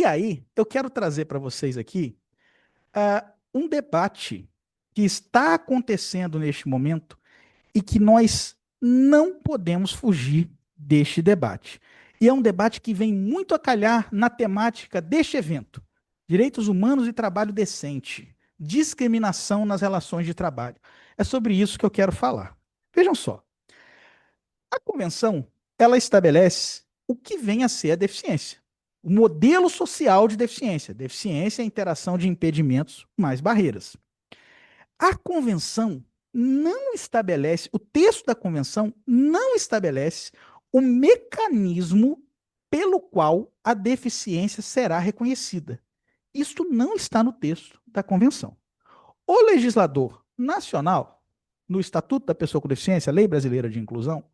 aí, eu quero trazer para vocês aqui um debate que está acontecendo neste momento e que nós não podemos fugir deste debate. E é um debate que vem muito a calhar na temática deste evento: direitos humanos e trabalho decente, discriminação nas relações de trabalho. É sobre isso que eu quero falar. Vejam só, a convenção, ela estabelece o que vem a ser a deficiência. O modelo social de deficiência. Deficiência é a interação de impedimentos mais barreiras. A convenção não estabelece, o texto da convenção não estabelece o mecanismo pelo qual a deficiência será reconhecida. Isto não está no texto da convenção. O legislador nacional, no Estatuto da Pessoa com Deficiência, Lei Brasileira de Inclusão,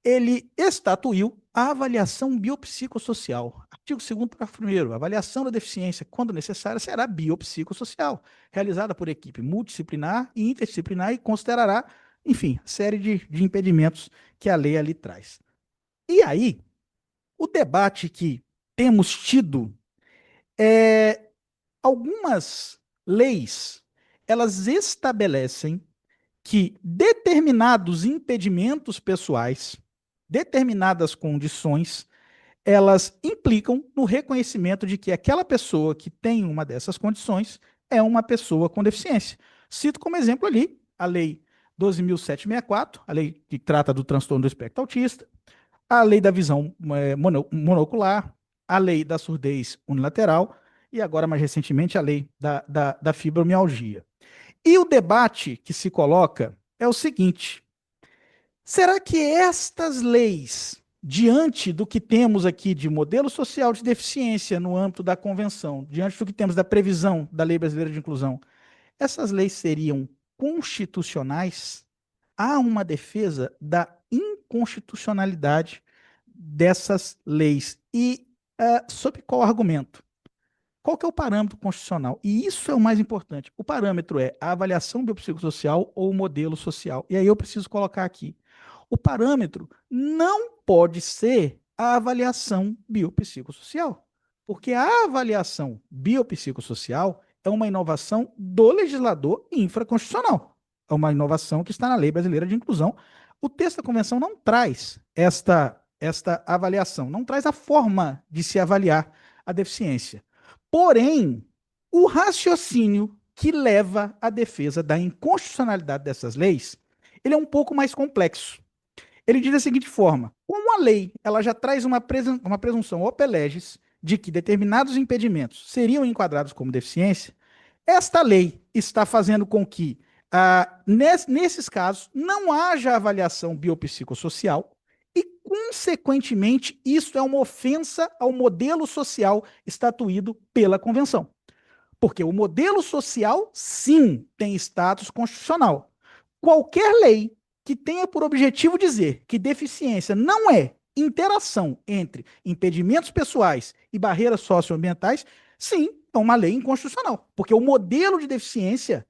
ele estatuiu a avaliação biopsicossocial. Artigo 2º, parágrafo 1º, a avaliação da deficiência, quando necessária, será biopsicossocial, realizada por equipe multidisciplinar e interdisciplinar e considerará, enfim, série de impedimentos que a lei ali traz. E aí, o debate que temos tido é algumas leis, elas estabelecem que determinados impedimentos pessoais, determinadas condições, elas implicam no reconhecimento de que aquela pessoa que tem uma dessas condições é uma pessoa com deficiência. Cito como exemplo ali a Lei 12.764, a lei que trata do transtorno do espectro autista, a Lei da visão monocular, a Lei da surdez unilateral e agora, mais recentemente, a Lei da fibromialgia. E o debate que se coloca é o seguinte: será que estas leis, diante do que temos aqui de modelo social de deficiência no âmbito da convenção, diante do que temos da previsão da Lei Brasileira de Inclusão, essas leis seriam constitucionais? Há uma defesa da inconstitucionalidade dessas leis. E sob qual argumento? Qual que é o parâmetro constitucional? E isso é o mais importante. O parâmetro é a avaliação biopsicossocial ou o modelo social. E aí eu preciso colocar aqui. O parâmetro não pode ser a avaliação biopsicossocial, porque a avaliação biopsicossocial é uma inovação do legislador infraconstitucional. É uma inovação que está na Lei Brasileira de Inclusão. O texto da convenção não traz esta avaliação, não traz a forma de se avaliar a deficiência. Porém, o raciocínio que leva à defesa da inconstitucionalidade dessas leis, ele é um pouco mais complexo. Ele diz da seguinte forma: como a lei ela já traz uma presunção ope legis de que determinados impedimentos seriam enquadrados como deficiência, esta lei está fazendo com que, nesses casos, não haja avaliação biopsicossocial e, consequentemente, isso é uma ofensa ao modelo social estatuído pela Convenção. Porque o modelo social, sim, tem status constitucional. Qualquer lei que tenha por objetivo dizer que deficiência não é interação entre impedimentos pessoais e barreiras socioambientais, sim, é uma lei inconstitucional. Porque o modelo de deficiência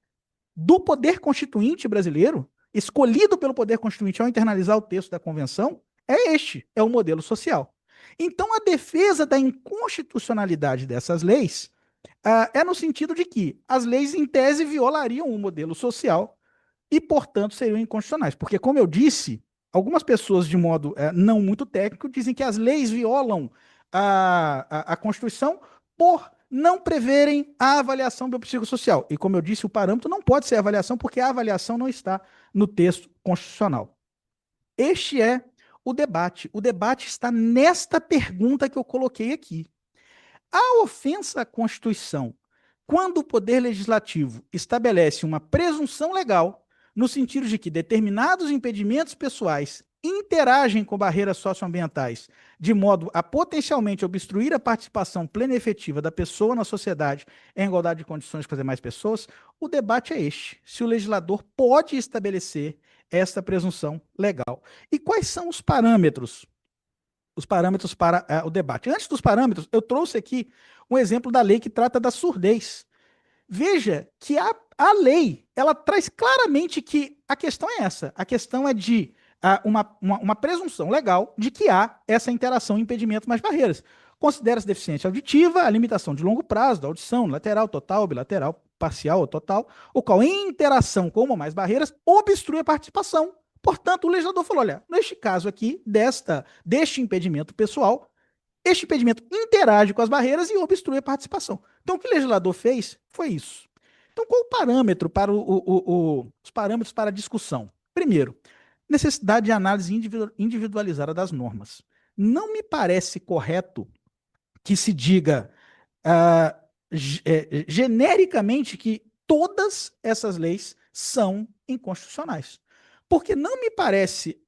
do poder constituinte brasileiro, escolhido pelo poder constituinte ao internalizar o texto da convenção, é o modelo social. Então, a defesa da inconstitucionalidade dessas leis é no sentido de que as leis, em tese, violariam o modelo social e, portanto, seriam inconstitucionais. Porque, como eu disse, algumas pessoas, de modo não muito técnico, dizem que as leis violam a Constituição por não preverem a avaliação biopsicossocial. E, como eu disse, o parâmetro não pode ser a avaliação, porque a avaliação não está no texto constitucional. Este é o debate. O debate está nesta pergunta que eu coloquei aqui. A ofensa à Constituição, quando o Poder Legislativo estabelece uma presunção legal, no sentido de que determinados impedimentos pessoais interagem com barreiras socioambientais, de modo a potencialmente obstruir a participação plena e efetiva da pessoa na sociedade em igualdade de condições com as demais pessoas, o debate é este: se o legislador pode estabelecer esta presunção legal. E quais são os parâmetros? Os parâmetros para o debate. Antes dos parâmetros, eu trouxe aqui um exemplo da lei que trata da surdez. Veja que a lei, ela traz claramente que a questão é essa. A questão é de uma presunção legal de que há essa interação, impedimento mais barreiras. considera-se deficiência auditiva a limitação de longo prazo da audição, lateral, total, bilateral, parcial ou total, o qual, em interação com uma ou mais barreiras, obstrui a participação. Portanto, o legislador falou, olha, neste caso aqui, deste impedimento pessoal, este impedimento interage com as barreiras e obstrui a participação. Então, o que o legislador fez foi isso. Então, qual o parâmetro para os parâmetros para a discussão? Primeiro, necessidade de análise individualizada das normas. Não me parece correto que se diga genericamente que todas essas leis são inconstitucionais. Porque não me parece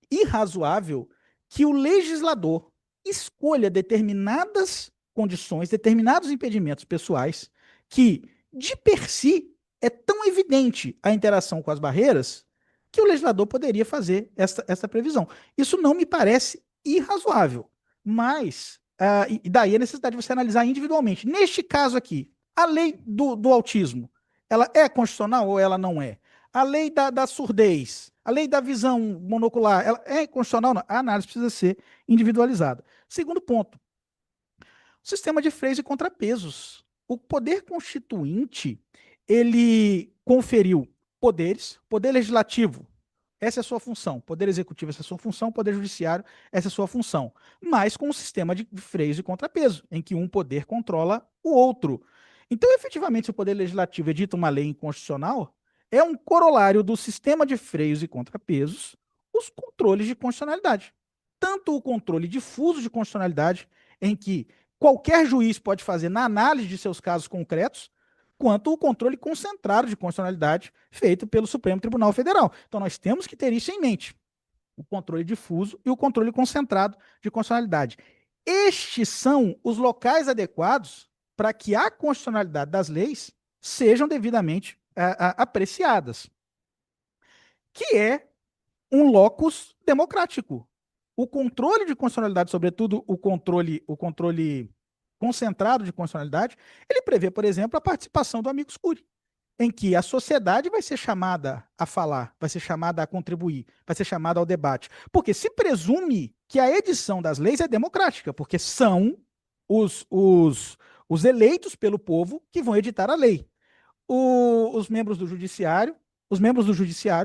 irrazoável que o legislador escolha determinadas condições, determinados impedimentos pessoais que, de per si, é tão evidente a interação com as barreiras que o legislador poderia fazer essa previsão. Isso não me parece irrazoável, mas e daí a necessidade de você analisar individualmente. Neste caso aqui, a lei do autismo, ela é constitucional ou ela não é? A lei da surdez, a lei da visão monocular, ela é constitucional? Não? A análise precisa ser individualizada. Segundo ponto, o sistema de freios e contrapesos. O poder constituinte, ele conferiu poderes, poder legislativo, essa é a sua função. Poder executivo, essa é a sua função. Poder judiciário, essa é a sua função. Mas com um sistema de freios e contrapeso, em que um poder controla o outro. Então, efetivamente, se o poder legislativo edita uma lei inconstitucional, é um corolário do sistema de freios e contrapesos, os controles de constitucionalidade. Tanto o controle difuso de constitucionalidade, em que qualquer juiz pode fazer na análise de seus casos concretos, quanto o controle concentrado de constitucionalidade feito pelo Supremo Tribunal Federal. Então, nós temos que ter isso em mente: o controle difuso e o controle concentrado de constitucionalidade. Estes são os locais adequados para que a constitucionalidade das leis sejam devidamente apreciadas, que é um locus democrático. O controle de constitucionalidade, sobretudo o controle concentrado de constitucionalidade, ele prevê, por exemplo, a participação do amicus curiae, em que a sociedade vai ser chamada a falar, vai ser chamada a contribuir, vai ser chamada ao debate. Porque se presume que a edição das leis é democrática, porque são os eleitos pelo povo que vão editar a lei. Os membros do judiciário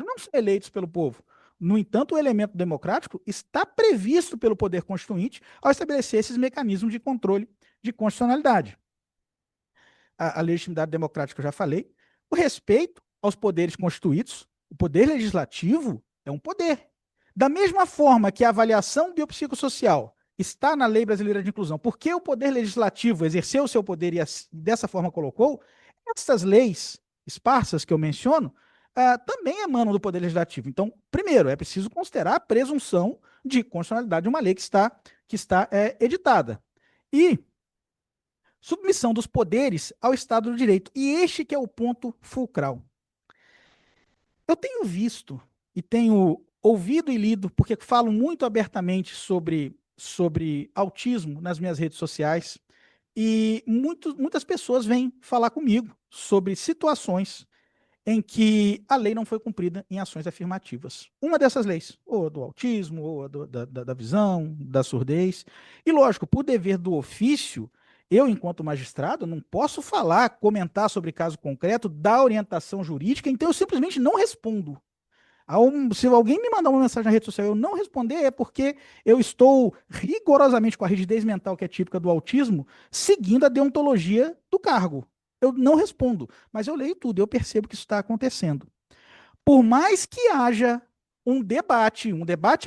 não são eleitos pelo povo. No entanto, o elemento democrático está previsto pelo poder constituinte ao estabelecer esses mecanismos de controle de constitucionalidade. A legitimidade democrática eu já falei. O respeito aos poderes constituídos. O poder legislativo é um poder. Da mesma forma que a avaliação biopsicossocial está na Lei Brasileira de Inclusão, porque o poder legislativo exerceu o seu poder e dessa forma colocou, essas leis esparsas que eu menciono também emanam do poder legislativo. Então, primeiro, é preciso considerar a presunção de constitucionalidade de uma lei que está editada. E submissão dos poderes ao Estado do Direito. E este que é o ponto fulcral. Eu tenho visto e tenho ouvido e lido, porque falo muito abertamente sobre autismo nas minhas redes sociais, e muitas pessoas vêm falar comigo sobre situações em que a lei não foi cumprida em ações afirmativas. Uma dessas leis, ou do autismo, ou da visão, da surdez. E, lógico, por dever do ofício, eu, enquanto magistrado, não posso falar, comentar sobre caso concreto, dar orientação jurídica, então eu simplesmente não respondo. Se alguém me mandar uma mensagem na rede social e eu não responder, é porque eu estou rigorosamente com a rigidez mental que é típica do autismo, seguindo a deontologia do cargo. Eu não respondo, mas eu leio tudo, eu percebo que isso está acontecendo. Por mais que haja um debate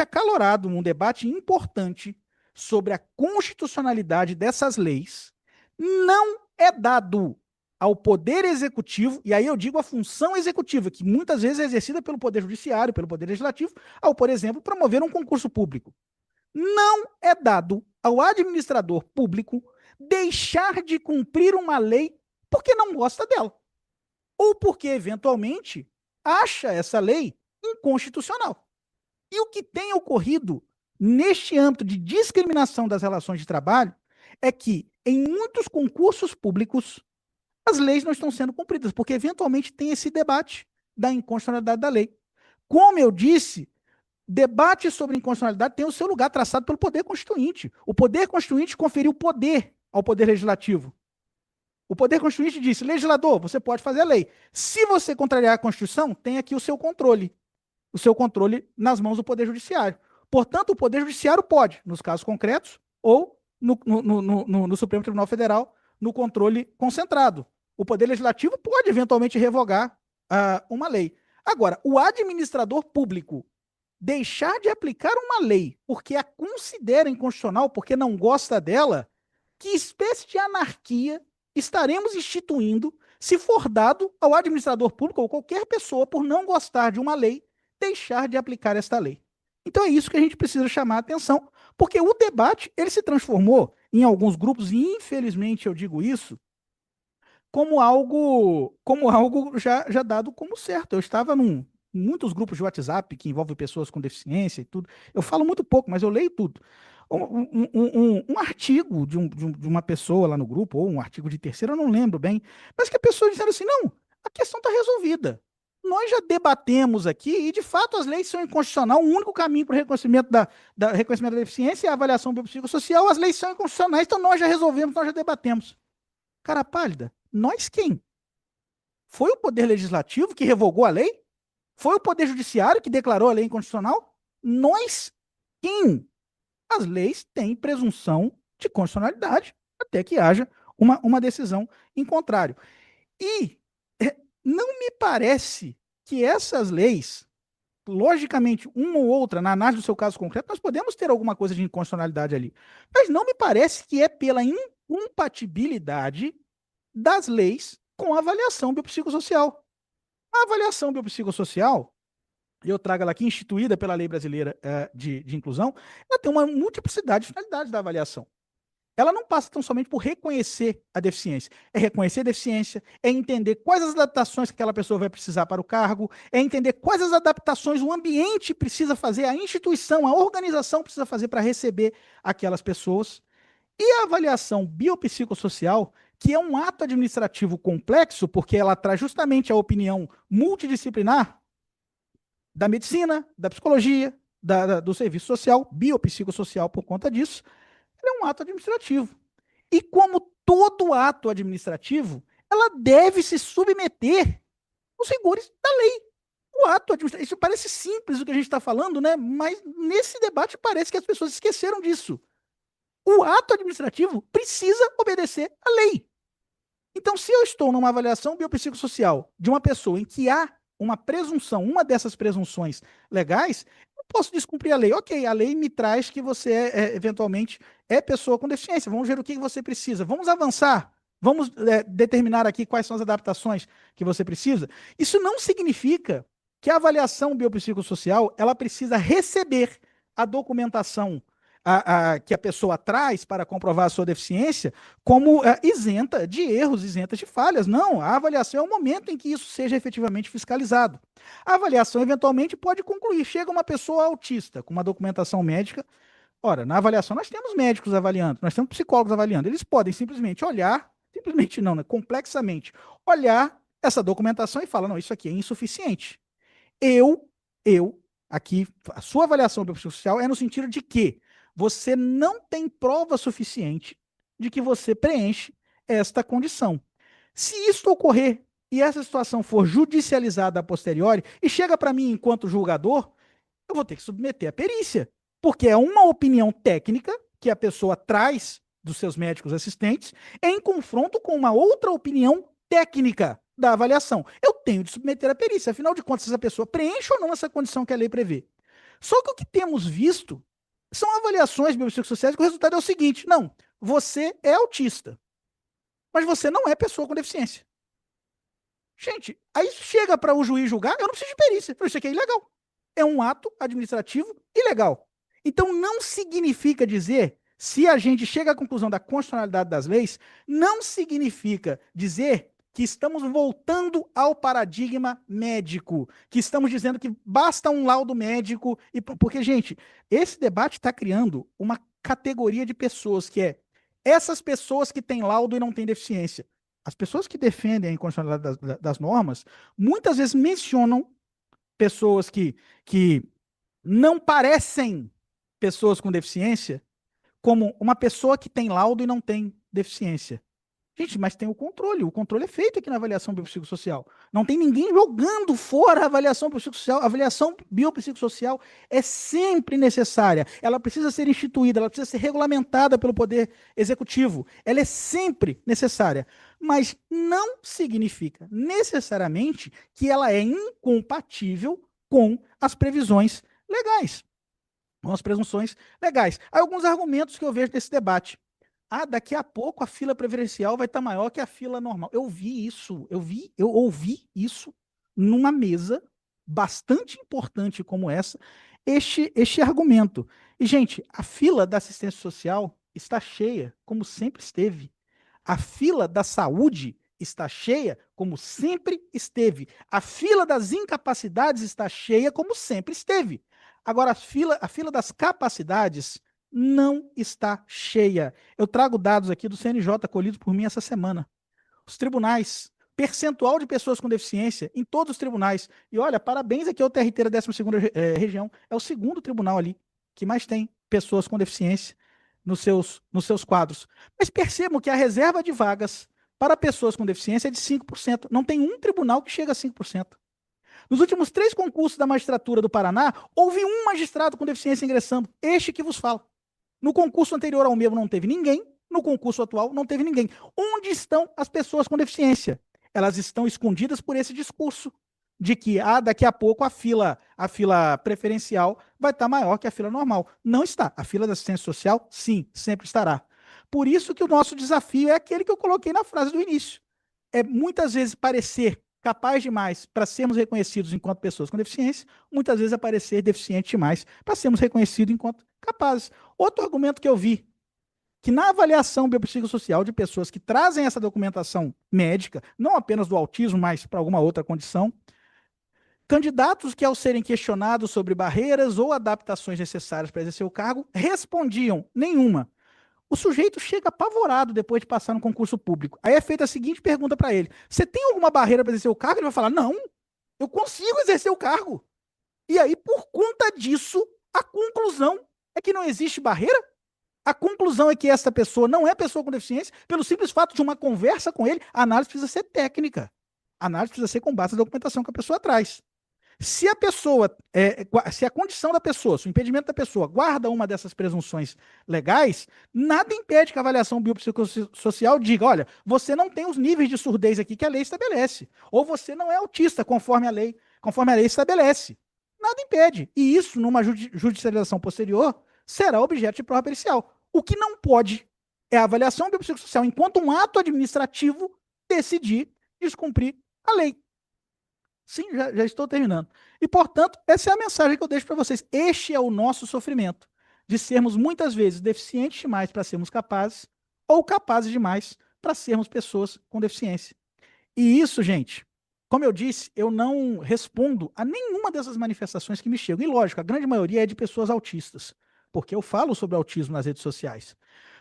acalorado, um debate importante sobre a constitucionalidade dessas leis, não é dado ao poder executivo, e aí eu digo a função executiva, que muitas vezes é exercida pelo poder judiciário, pelo poder legislativo, ao, por exemplo, promover um concurso público. Não é dado ao administrador público deixar de cumprir uma lei porque não gosta dela, ou porque, eventualmente, acha essa lei inconstitucional. E o que tem ocorrido neste âmbito de discriminação das relações de trabalho é que, em muitos concursos públicos, as leis não estão sendo cumpridas, porque, eventualmente, tem esse debate da inconstitucionalidade da lei. Como eu disse, Debate sobre inconstitucionalidade tem o seu lugar traçado pelo poder constituinte. O poder constituinte conferiu poder ao poder legislativo. O poder constituinte disse, legislador, você pode fazer a lei. Se você contrariar a Constituição, tem aqui o seu controle. O seu controle nas mãos do Poder Judiciário. Portanto, o Poder Judiciário pode, nos casos concretos, ou no Supremo Tribunal Federal, no controle concentrado. O Poder Legislativo pode, eventualmente, revogar uma lei. Agora, o administrador público deixar de aplicar uma lei porque a considera inconstitucional, porque não gosta dela, que espécie de anarquia estaremos instituindo se for dado ao administrador público ou qualquer pessoa, por não gostar de uma lei, deixar de aplicar esta lei? Então é isso que a gente precisa chamar a atenção, porque o debate ele se transformou em alguns grupos, e infelizmente eu digo isso, como algo já dado como certo. Eu estava em muitos grupos de WhatsApp que envolvem pessoas com deficiência e tudo. Eu falo muito pouco, mas eu leio tudo. Um artigo de uma pessoa lá no grupo, ou um artigo de terceiro, eu não lembro bem, mas que a pessoa dizendo assim, não, a questão está resolvida. Nós já debatemos aqui e, de fato, as leis são inconstitucionais. O único caminho para o reconhecimento da deficiência é a avaliação biopsicossocial. As leis são inconstitucionais, então nós já resolvemos, nós já debatemos. Cara pálida, nós quem? Foi o Poder Legislativo que revogou a lei? Foi o Poder Judiciário que declarou a lei inconstitucional? Nós quem? As leis têm presunção de constitucionalidade até que haja uma decisão em contrário. E não me parece que essas leis, logicamente, uma ou outra, na análise do seu caso concreto, nós podemos ter alguma coisa de inconstitucionalidade ali. Mas não me parece que é pela incompatibilidade das leis com a avaliação biopsicossocial. A avaliação biopsicossocial, eu trago ela aqui, instituída pela Lei Brasileira de Inclusão, ela tem uma multiplicidade de finalidades da avaliação. Ela não passa tão somente por reconhecer a deficiência. É reconhecer a deficiência, é entender quais as adaptações que aquela pessoa vai precisar para o cargo, é entender quais as adaptações o ambiente precisa fazer, a instituição, a organização precisa fazer para receber aquelas pessoas. E a avaliação biopsicossocial, que é um ato administrativo complexo, porque ela traz justamente a opinião multidisciplinar da medicina, da psicologia, do serviço social, biopsicossocial por conta disso, ela é um ato administrativo. E como todo ato administrativo, ela deve se submeter aos rigores da lei. O ato administrativo, isso parece simples o que a gente está falando, né? Mas nesse debate parece que as pessoas esqueceram disso. O ato administrativo precisa obedecer à lei. Então, se eu estou numa avaliação biopsicossocial de uma pessoa em que há uma presunção, uma dessas presunções legais, eu posso descumprir a lei. Ok, a lei me traz que você eventualmente é pessoa com deficiência. Vamos ver o que você precisa. Vamos avançar. Vamos determinar aqui quais são as adaptações que você precisa. Isso não significa que a avaliação biopsicossocial ela precisa receber a documentação que a pessoa traz para comprovar a sua deficiência como isenta de erros, isenta de falhas. Não, a avaliação é o momento em que isso seja efetivamente fiscalizado. A avaliação, eventualmente, pode concluir. Chega uma pessoa autista com uma documentação médica. Ora, na avaliação nós temos médicos avaliando, nós temos psicólogos avaliando. Eles podem simplesmente olhar, simplesmente não, né, complexamente, olhar essa documentação e falar, não, isso aqui é insuficiente. Aqui, a sua avaliação biopsicossocial é no sentido de que você não tem prova suficiente de que você preenche esta condição. Se isso ocorrer e essa situação for judicializada a posteriori e chega para mim enquanto julgador, eu vou ter que submeter a perícia, porque é uma opinião técnica que a pessoa traz dos seus médicos assistentes em confronto com uma outra opinião técnica da avaliação. Eu tenho de submeter a perícia, afinal de contas, essa pessoa preenche ou não essa condição que a lei prevê. Só que o que temos visto são avaliações biopsicossociais que o resultado é o seguinte: não, você é autista, mas você não é pessoa com deficiência. Gente, aí chega para o juiz julgar, eu não preciso de perícia, isso aqui é ilegal. É um ato administrativo ilegal. Então não significa dizer, se a gente chega à conclusão da constitucionalidade das leis, não significa dizer que estamos voltando ao paradigma médico, que estamos dizendo que basta um laudo médico, porque, gente, esse debate está criando uma categoria de pessoas que é essas pessoas que têm laudo e não têm deficiência. As pessoas que defendem a inconstitucionalidade das normas, muitas vezes mencionam pessoas que não parecem pessoas com deficiência como uma pessoa que tem laudo e não tem deficiência. Gente, mas tem o controle. O controle é feito aqui na avaliação biopsicossocial. Não tem ninguém jogando fora a avaliação biopsicossocial. A avaliação biopsicossocial é sempre necessária. Ela precisa ser instituída, ela precisa ser regulamentada pelo Poder Executivo. Ela é sempre necessária. Mas não significa necessariamente que ela é incompatível com as previsões legais, com as presunções legais. Há alguns argumentos que eu vejo nesse debate. Ah, daqui a pouco a fila preferencial vai estar maior que a fila normal. Eu ouvi isso numa mesa bastante importante como essa, este argumento. E, gente, a fila da assistência social está cheia, como sempre esteve. A fila da saúde está cheia, como sempre esteve. A fila das incapacidades está cheia, como sempre esteve. Agora, a fila das capacidades não está cheia. Eu trago dados aqui do CNJ colhidos por mim essa semana. Os tribunais, percentual de pessoas com deficiência em todos os tribunais. E olha, parabéns aqui ao TRT da 12ª região. É o segundo tribunal ali que mais tem pessoas com deficiência nos seus quadros. Mas percebam que a reserva de vagas para pessoas com deficiência é de 5%. Não tem um tribunal que chega a 5%. Nos últimos 3 concursos da magistratura do Paraná, houve um magistrado com deficiência ingressando, este que vos fala. No concurso anterior ao meu não teve ninguém, no concurso atual não teve ninguém. Onde estão as pessoas com deficiência? Elas estão escondidas por esse discurso de que daqui a pouco a fila preferencial vai estar maior que a fila normal. Não está. A fila da assistência social, sim, sempre estará. Por isso que o nosso desafio é aquele que eu coloquei na frase do início. É muitas vezes parecer capaz demais para sermos reconhecidos enquanto pessoas com deficiência, muitas vezes aparecer deficiente demais para sermos reconhecidos enquanto capazes. Outro argumento que eu vi, que na avaliação biopsicossocial de pessoas que trazem essa documentação médica, não apenas do autismo, mas para alguma outra condição, candidatos que, ao serem questionados sobre barreiras ou adaptações necessárias para exercer o cargo, respondiam nenhuma. O sujeito chega apavorado depois de passar no concurso público. Aí é feita a seguinte pergunta para ele: você tem alguma barreira para exercer o cargo? Ele vai falar: não, eu consigo exercer o cargo. E aí, por conta disso, a conclusão é que não existe barreira. A conclusão é que essa pessoa não é pessoa com deficiência, pelo simples fato de uma conversa com ele, a análise precisa ser técnica. A análise precisa ser com base na documentação que a pessoa traz. Se a pessoa, se a condição da pessoa, se o impedimento da pessoa guarda uma dessas presunções legais, nada impede que a avaliação biopsicossocial diga: olha, você não tem os níveis de surdez aqui que a lei estabelece, ou você não é autista conforme a lei estabelece. Nada impede. E isso, numa judicialização posterior, será objeto de prova pericial. O que não pode é a avaliação biopsicossocial, enquanto um ato administrativo, decidir descumprir a lei. Sim, já estou terminando. E, portanto, essa é a mensagem que eu deixo para vocês. Este é o nosso sofrimento, de sermos muitas vezes deficientes demais para sermos capazes, ou capazes demais para sermos pessoas com deficiência. E isso, gente, como eu disse, eu não respondo a nenhuma dessas manifestações que me chegam. E, lógico, a grande maioria é de pessoas autistas, porque eu falo sobre autismo nas redes sociais.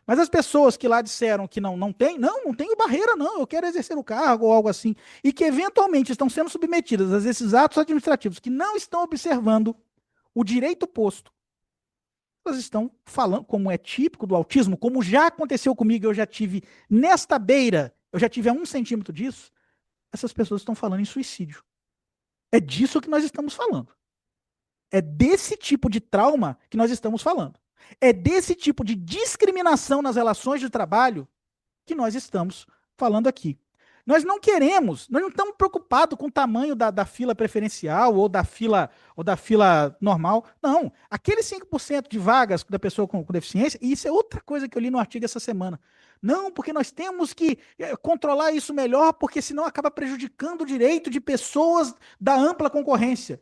Mas as pessoas que lá disseram que não tem, não tenho barreira, não, eu quero exercer o cargo ou algo assim, e que eventualmente estão sendo submetidas a esses atos administrativos que não estão observando o direito posto, elas estão falando, como é típico do autismo, como já aconteceu comigo, eu já tive nesta beira, eu já tive a 1 centímetro disso, essas pessoas estão falando em suicídio. É disso que nós estamos falando. É desse tipo de trauma que nós estamos falando. É desse tipo de discriminação nas relações de trabalho que nós estamos falando aqui. Nós não estamos preocupados com o tamanho da fila preferencial ou da fila normal. Não. Aqueles 5% de vagas da pessoa com deficiência, e isso é outra coisa que eu li no artigo essa semana. Não, porque nós temos que controlar isso melhor, porque senão acaba prejudicando o direito de pessoas da ampla concorrência.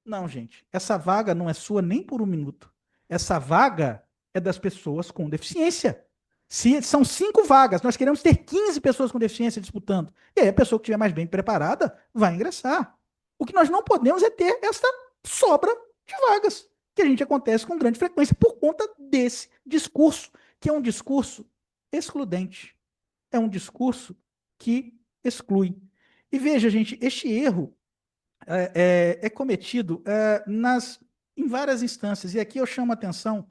Não, gente. Essa vaga não é sua nem por 1 minuto. Essa vaga é das pessoas com deficiência. Se são 5 vagas, nós queremos ter 15 pessoas com deficiência disputando. E aí a pessoa que estiver mais bem preparada vai ingressar. O que nós não podemos é ter essa sobra de vagas, que a gente acontece com grande frequência por conta desse discurso, que é um discurso excludente. É um discurso que exclui. E veja, gente, este erro é cometido em várias instâncias, e aqui eu chamo a atenção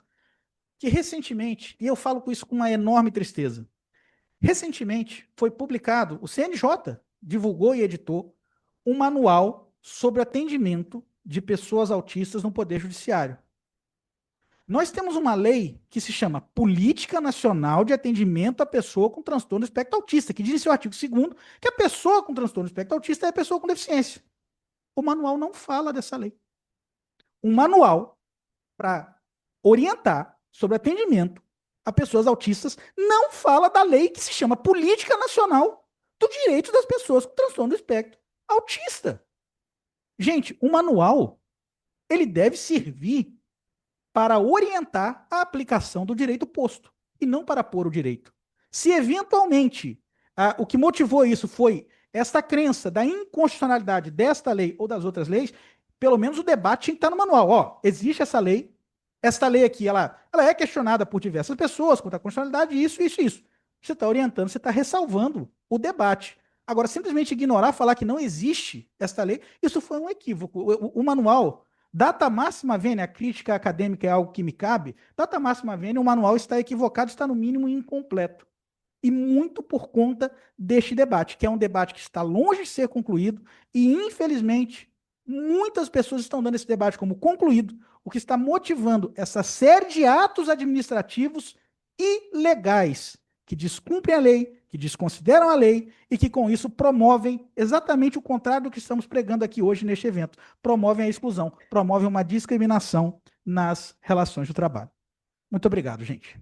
que recentemente, e eu falo com isso com uma enorme tristeza, recentemente foi publicado, o CNJ divulgou e editou um manual sobre atendimento de pessoas autistas no Poder Judiciário. Nós temos uma lei que se chama Política Nacional de Atendimento à Pessoa com Transtorno do Espectro Autista, que diz em seu artigo 2º que a pessoa com transtorno do espectro autista é a pessoa com deficiência. O manual não fala dessa lei. Um manual para orientar sobre atendimento a pessoas autistas não fala da lei que se chama Política Nacional do Direito das Pessoas com Transtorno do Espectro Autista. Gente, o manual ele deve servir para orientar a aplicação do direito posto e não para pôr o direito. Se eventualmente o que motivou isso foi esta crença da inconstitucionalidade desta lei ou das outras leis, pelo menos o debate tinha que estar no manual. Ó, existe esta lei aqui, ela é questionada por diversas pessoas quanto à constitucionalidade, isso. Você está orientando, você está ressalvando o debate. Agora, simplesmente ignorar, falar que não existe esta lei, isso foi um equívoco. O manual data máxima vênia, a crítica acadêmica é algo que me cabe, data máxima vênia, o manual está equivocado, está no mínimo incompleto. E muito por conta deste debate, que é um debate que está longe de ser concluído, e infelizmente, muitas pessoas estão dando esse debate como concluído, o que está motivando essa série de atos administrativos ilegais, que descumprem a lei, que desconsideram a lei e que com isso promovem exatamente o contrário do que estamos pregando aqui hoje neste evento. Promovem a exclusão, promovem uma discriminação nas relações de trabalho. Muito obrigado, gente.